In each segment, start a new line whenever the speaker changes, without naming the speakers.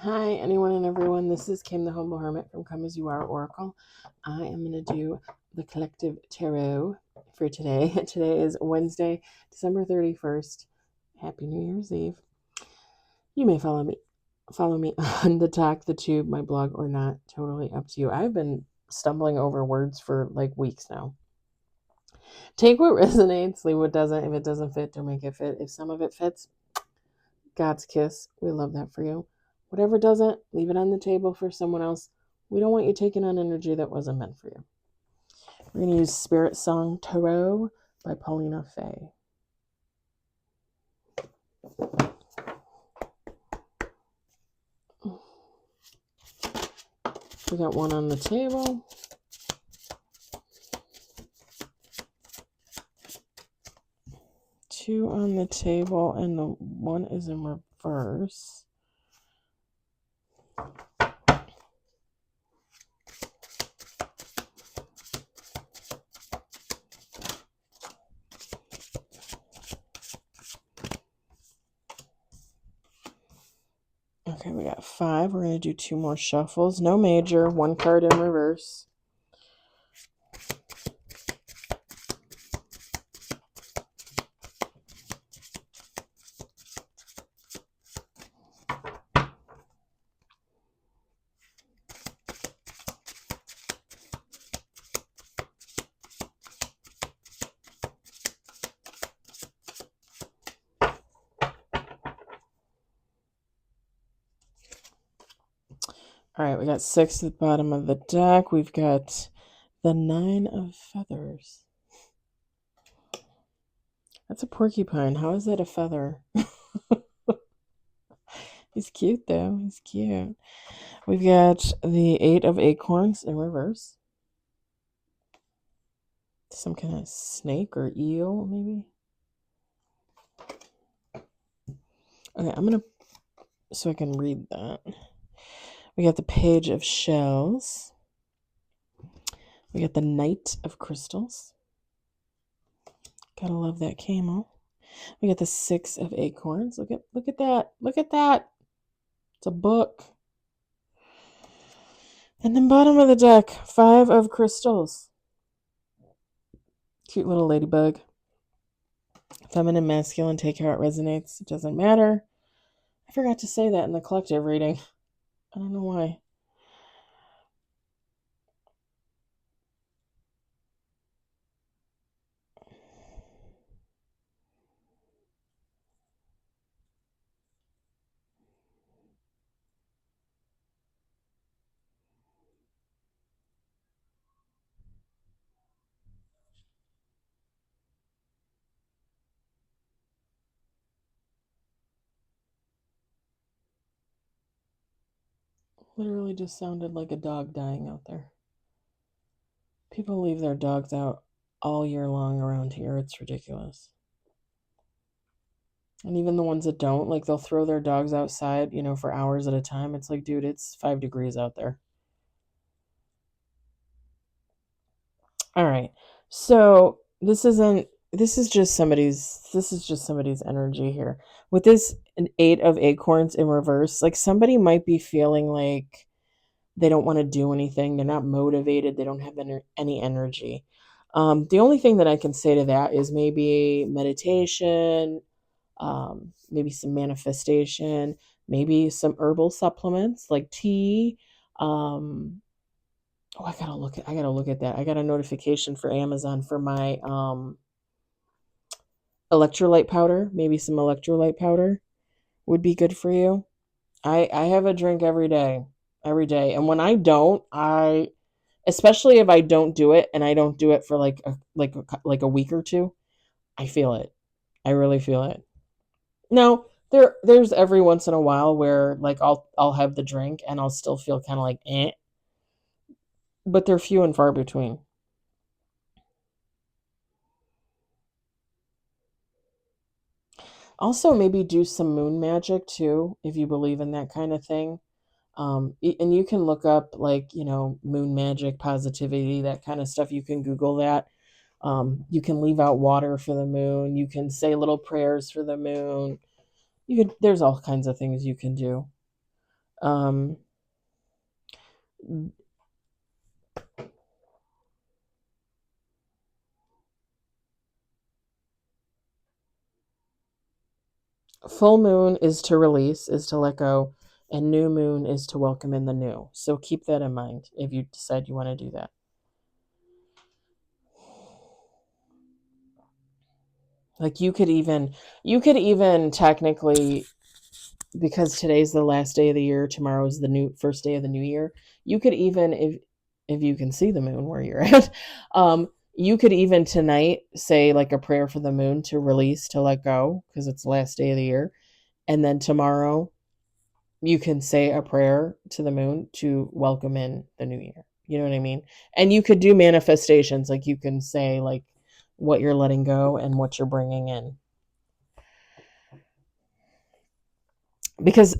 Hi, anyone and everyone. This is Kim, the Humble Hermit from Come As You Are Oracle. I am going to do the collective tarot for today. Today is Wednesday, December 31st. Happy New Year's Eve. You may follow me on the Talk the Tube, my blog, or not. Totally up to you. I've been stumbling over words for like weeks now. Take what resonates, leave what doesn't. If it doesn't fit, don't make it fit. If some of it fits, God's kiss. We love that for you. Whatever doesn't, leave it on the table for someone else. We don't want you taking on energy that wasn't meant for you. We're going to use Spirit Song Tarot by Paulina Faye. We got one on the table. Two on the table, and the one is in reverse. Okay, we got 5. We're going to do 2 more shuffles. No major. 1 card in reverse. All right, we got 6 at the bottom of the deck. We've got the 9 of feathers. That's a porcupine. How is that a feather? He's cute, though. He's cute. We've got the 8 of acorns in reverse. Some kind of snake or eel, maybe. Okay, I'm going to, so I can read that. We got the page of shells. We got the Knight of crystals. Gotta love that camel. We got the 6 of acorns. Look at that. Look at that. It's a book. And then bottom of the deck, 5 of crystals. Cute little ladybug. Feminine, masculine, take how it resonates. It doesn't matter. I forgot to say that in the collective reading. I don't know why. Literally just sounded like a dog dying out there. People leave their dogs out all year long around here. It's ridiculous. And even the ones that don't, like they'll throw their dogs outside, for hours at a time. It's like, dude, it's 5 degrees out there. All right. So this is just somebody's energy here. With this an 8 of acorns in reverse, like somebody might be feeling like they don't want to do anything. They're not motivated. They don't have any energy. The only thing that I can say to that is maybe meditation, maybe some manifestation, maybe some herbal supplements like tea. I gotta look at that. I got a notification for Amazon for my electrolyte powder. Maybe some electrolyte powder would be good for you. I have a drink every day. And when I don't, especially if I don't do it and I don't do it for like a week or two, I feel it. I really feel it. Now, there's every once in a while where like I'll have the drink and I'll still feel kind of like but they're few and far between. Also, maybe do some moon magic too, if you believe in that kind of thing. And you can look up like, moon magic, positivity, that kind of stuff. You can Google that. You can leave out water for the moon. You can say little prayers for the moon. There's all kinds of things you can do. Um, Full moon is to release, is to let go, and new moon is to welcome in the new. So keep that in mind if you decide you want to do that. Like you could even technically, because today's the last day of the year, tomorrow's the new first day of the new year, you could even, if you can see the moon where you're at, you could even tonight say like a prayer for the moon to release, to let go, because it's the last day of the year. And then tomorrow you can say a prayer to the moon to welcome in the new year. You know what I mean? And you could do manifestations, like you can say like what you're letting go and what you're bringing in. Because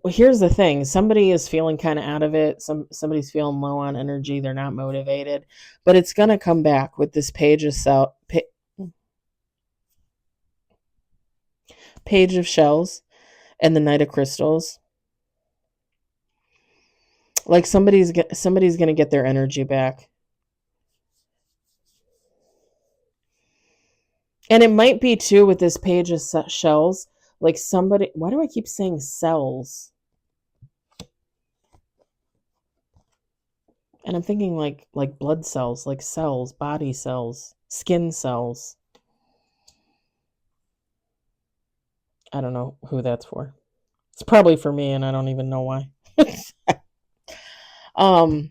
here's the thing, somebody is feeling kind of out of it, somebody's feeling low on energy, they're not motivated, but it's going to come back with this page of shells and the knight of crystals. Like somebody's going to get their energy back. And it might be too with this page of shells, like somebody, why do I keep saying cells? And I'm thinking like blood cells, like cells, body cells, skin cells. I don't know who that's for. It's probably for me, and I don't even know why. um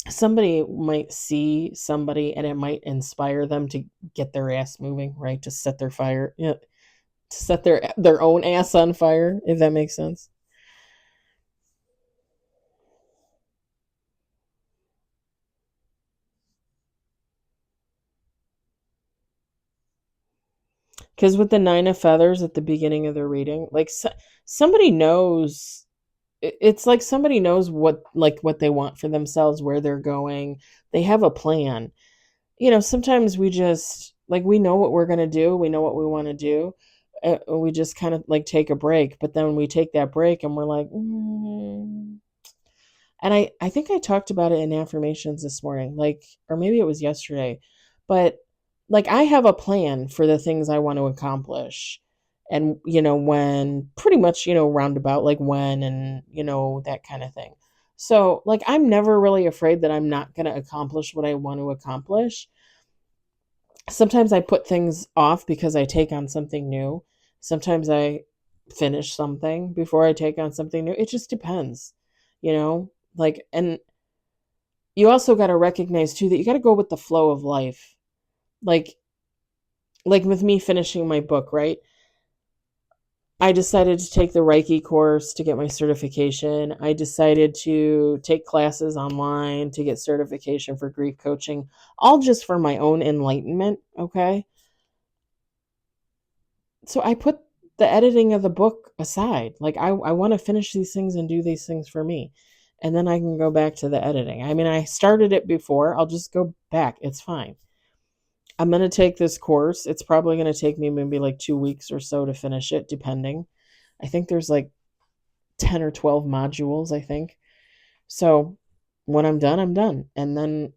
Somebody might see somebody and it might inspire them to get their ass moving, right? To set their fire, to set their own ass on fire, if that makes sense. Because with the nine of feathers at the beginning of the reading, like somebody knows, it's like somebody knows what they want for themselves, where they're going. They have a plan. Sometimes we just like, we know what we're going to do, we know what we want to do. We just kind of like take a break, but then we take that break and we're like, and I think I talked about it in affirmations this morning, like, or maybe it was yesterday, but like I have a plan for the things I want to accomplish. And, when pretty much, roundabout, like when, and, that kind of thing. So like, I'm never really afraid that I'm not going to accomplish what I want to accomplish. Sometimes I put things off because I take on something new. Sometimes I finish something before I take on something new. It just depends, like, and you also got to recognize too that you got to go with the flow of life. Like with me finishing my book, right? I decided to take the Reiki course to get my certification. I decided to take classes online to get certification for grief coaching, all just for my own enlightenment, okay? So I put the editing of the book aside. Like I want to finish these things and do these things for me. And then I can go back to the editing. I mean, I started it before. I'll just go back. It's fine. I'm going to take this course. It's probably going to take me maybe like 2 weeks or so to finish it, depending. I think there's like 10 or 12 modules, I think. So when I'm done, I'm done. And then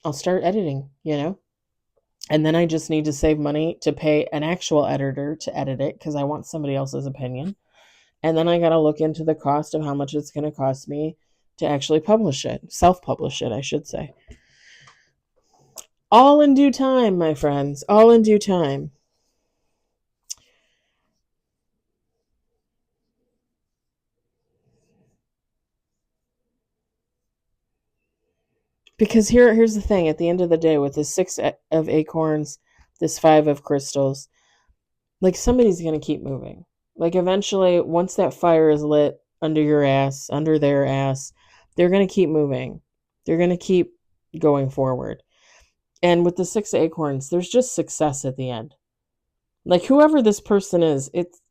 I'll start editing, And then I just need to save money to pay an actual editor to edit it because I want somebody else's opinion. And then I got to look into the cost of how much it's going to cost me to actually publish it, self-publish it, I should say. All in due time, my friends, all in due time. Because here's the thing, at the end of the day, with this 6 of acorns, this 5 of crystals, like somebody's going to keep moving. Like eventually, once that fire is lit under your ass, under their ass, they're going to keep moving. They're going to keep going forward. And with the 6 of acorns, there's just success at the end. Like whoever this person is, it's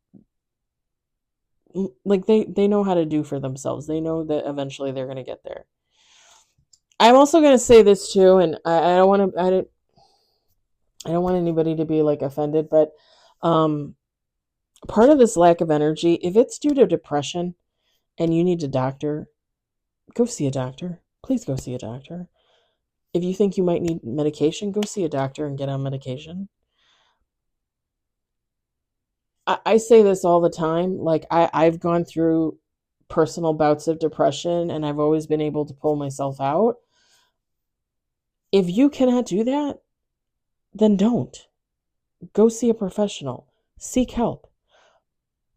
like they know how to do for themselves. They know that eventually they're going to get there. I'm also going to say this too, and I don't want anybody to be like offended, but part of this lack of energy, if it's due to depression, and you need a doctor, go see a doctor. Please go see a doctor. If you think you might need medication, go see a doctor and get on medication. I say this all the time. Like, I've gone through personal bouts of depression and I've always been able to pull myself out. If you cannot do that, then don't. Go see a professional. Seek help.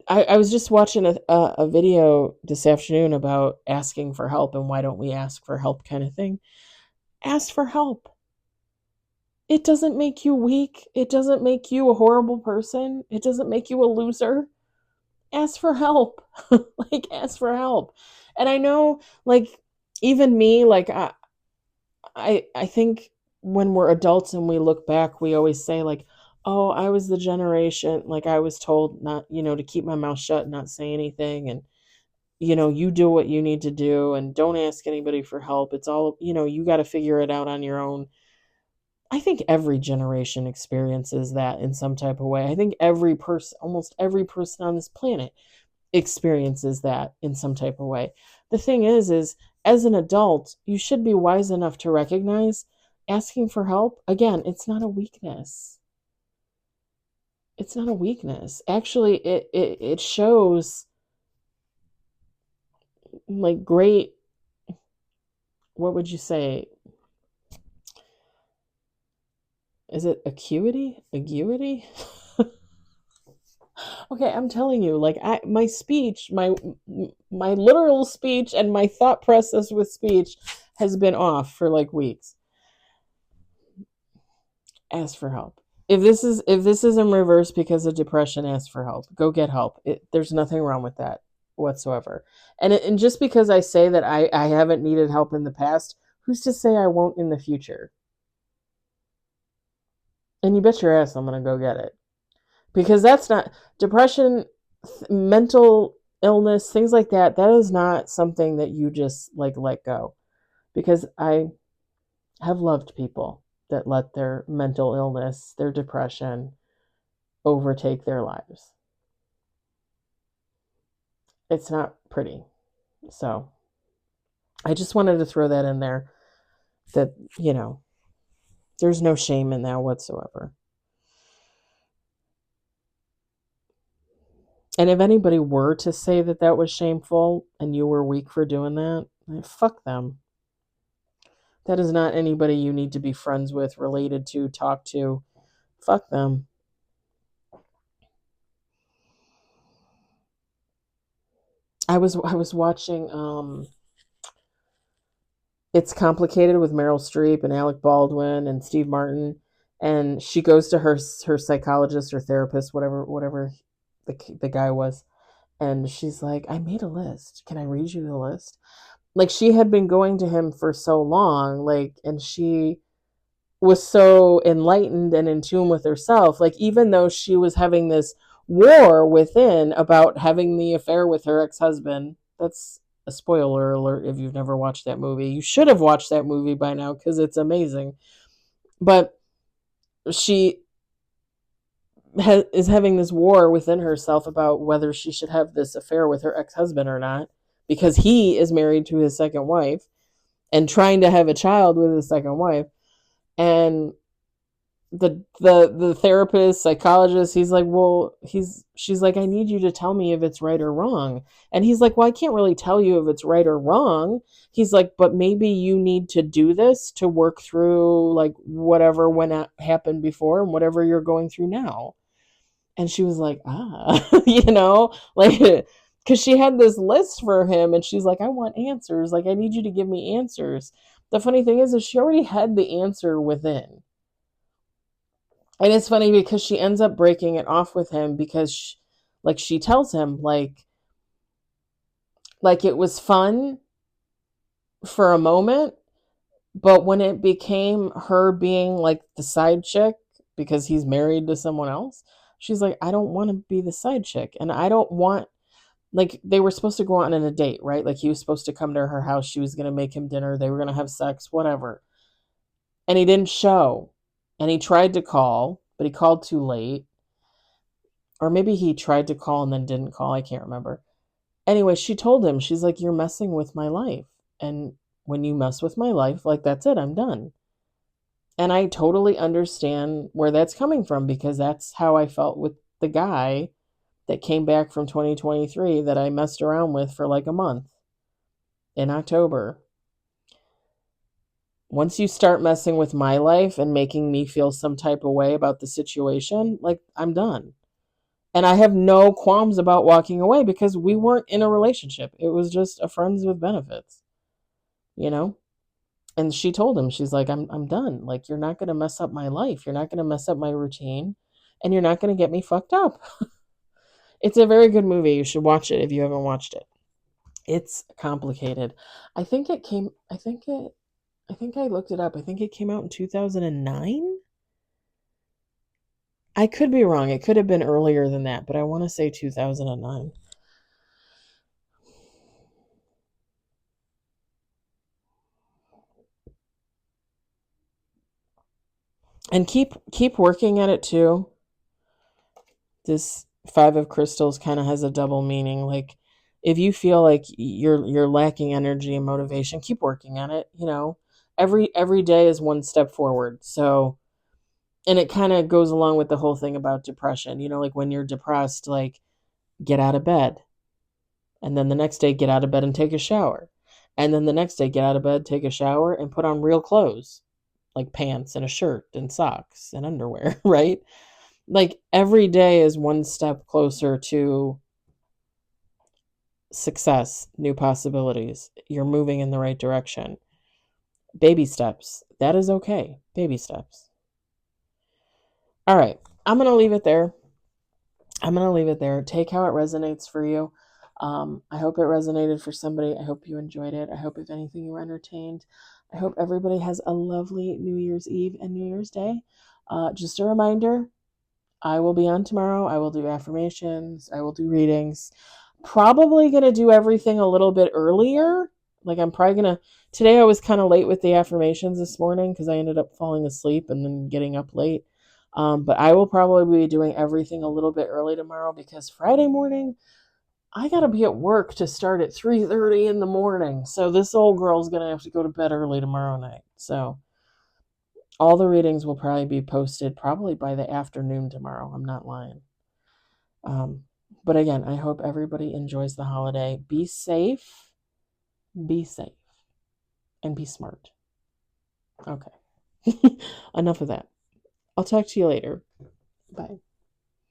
I was just watching a video this afternoon about asking for help and why don't we ask for help kind of thing. Ask for help. It doesn't make you weak. It doesn't make you a horrible person. It doesn't make you a loser. Ask for help. Like, ask for help. And I know, like, even me, like, I think when we're adults and we look back, we always say, like, oh, I was the generation, like, I was told not, to keep my mouth shut and not say anything. And, you do what you need to do and don't ask anybody for help. It's all, you got to figure it out on your own. I think every generation experiences that in some type of way. I think every person, almost every person on this planet experiences that in some type of way. The thing is as an adult, you should be wise enough to recognize asking for help. Again, it's not a weakness. It's not a weakness. Actually, it shows like great, what would you say? Is it acuity? Acuity? Okay, I'm telling you, like, my speech, my literal speech and my thought process with speech has been off for like weeks. Ask for help. If this is in reverse because of depression, ask for help. Go get help. There's nothing wrong with that whatsoever. And just because I say that I haven't needed help in the past, who's to say I won't in the future? And you bet your ass I'm going to go get it. Because that's not depression, mental illness, things like that. That is not something that you just like let go. Because I have loved people that let their mental illness, their depression overtake their lives. It's not pretty. So I just wanted to throw that in there that, there's no shame in that whatsoever. And if anybody were to say that that was shameful and you were weak for doing that, fuck them. That is not anybody you need to be friends with, related to, talk to. Fuck them. I was watching It's Complicated with Meryl Streep and Alec Baldwin and Steve Martin, and she goes to her psychologist or therapist, whatever the guy was, and she's like, I made a list. Can I read you the list? Like, she had been going to him for so long, like, and she was so enlightened and in tune with herself. Like, even though she was having this war within about having the affair with her ex-husband, that's a spoiler alert if you've never watched that movie. You should have watched that movie by now because it's amazing. But she is having this war within herself about whether she should have this affair with her ex-husband or not, because he is married to his second wife and trying to have a child with his second wife. And the therapist, psychologist, he's like, well, she's like, I need you to tell me if it's right or wrong. And he's like, well, I can't really tell you if it's right or wrong. He's like, but maybe you need to do this to work through like whatever happened before and whatever you're going through now. And she was like, like, because she had this list for him and she's like, I want answers. Like, I need you to give me answers. The funny thing is she already had the answer within. And it's funny because she ends up breaking it off with him because she tells him like it was fun for a moment, but when it became her being like the side chick because he's married to someone else, she's like, I don't want to be the side chick. And I don't want, like, they were supposed to go on a date, right? Like, he was supposed to come to her house. She was going to make him dinner. They were going to have sex, whatever. And he didn't show. And he tried to call, but he called too late. Or maybe he tried to call and then didn't call. I can't remember. Anyway, she told him, she's like, you're messing with my life. And when you mess with my life, like, that's it, I'm done. And I totally understand where that's coming from because that's how I felt with the guy that came back from 2023 that I messed around with for like a month in October. Once you start messing with my life and making me feel some type of way about the situation, like, I'm done. And I have no qualms about walking away because we weren't in a relationship. It was just a friends with benefits, you know? And she told him, she's like, I'm done. Like, you're not going to mess up my life. You're not going to mess up my routine. And you're not going to get me fucked up. It's a very good movie. You should watch it if you haven't watched it. It's complicated. I think I looked it up. I think it came out in 2009. I could be wrong. It could have been earlier than that, but I want to say 2009. And keep working at it too. This 5 of crystals kind of has a double meaning. Like, if you feel like you're lacking energy and motivation, keep working on it, you know. Every day is one step forward. So, and it kind of goes along with the whole thing about depression. You know, like when you're depressed, like, get out of bed. And then the next day, get out of bed and take a shower. And then the next day, get out of bed, take a shower, and put on real clothes, like pants and a shirt and socks and underwear, right? Like, every day is one step closer to success, new possibilities. You're moving in the right direction. Baby steps. That is okay. Baby steps. All right. I'm going to leave it there. Take how it resonates for you. I hope it resonated for somebody. I hope you enjoyed it. I hope, if anything, you were entertained. I hope everybody has a lovely New Year's Eve and New Year's Day. Just a reminder, I will be on tomorrow. I will do affirmations. I will do readings. Probably going to do everything a little bit earlier. Like, I'm probably going to. Today I was kind of late with the affirmations this morning because I ended up falling asleep and then getting up late. But I will probably be doing everything a little bit early tomorrow because Friday morning I got to be at work to start at 3:30 in the morning. So this old girl's going to have to go to bed early tomorrow night. So all the readings will probably be posted probably by the afternoon tomorrow. I'm not lying. Um, but again, I hope everybody enjoys the holiday. Be safe, and be smart. Okay. Enough of that. I'll talk to you later. Bye.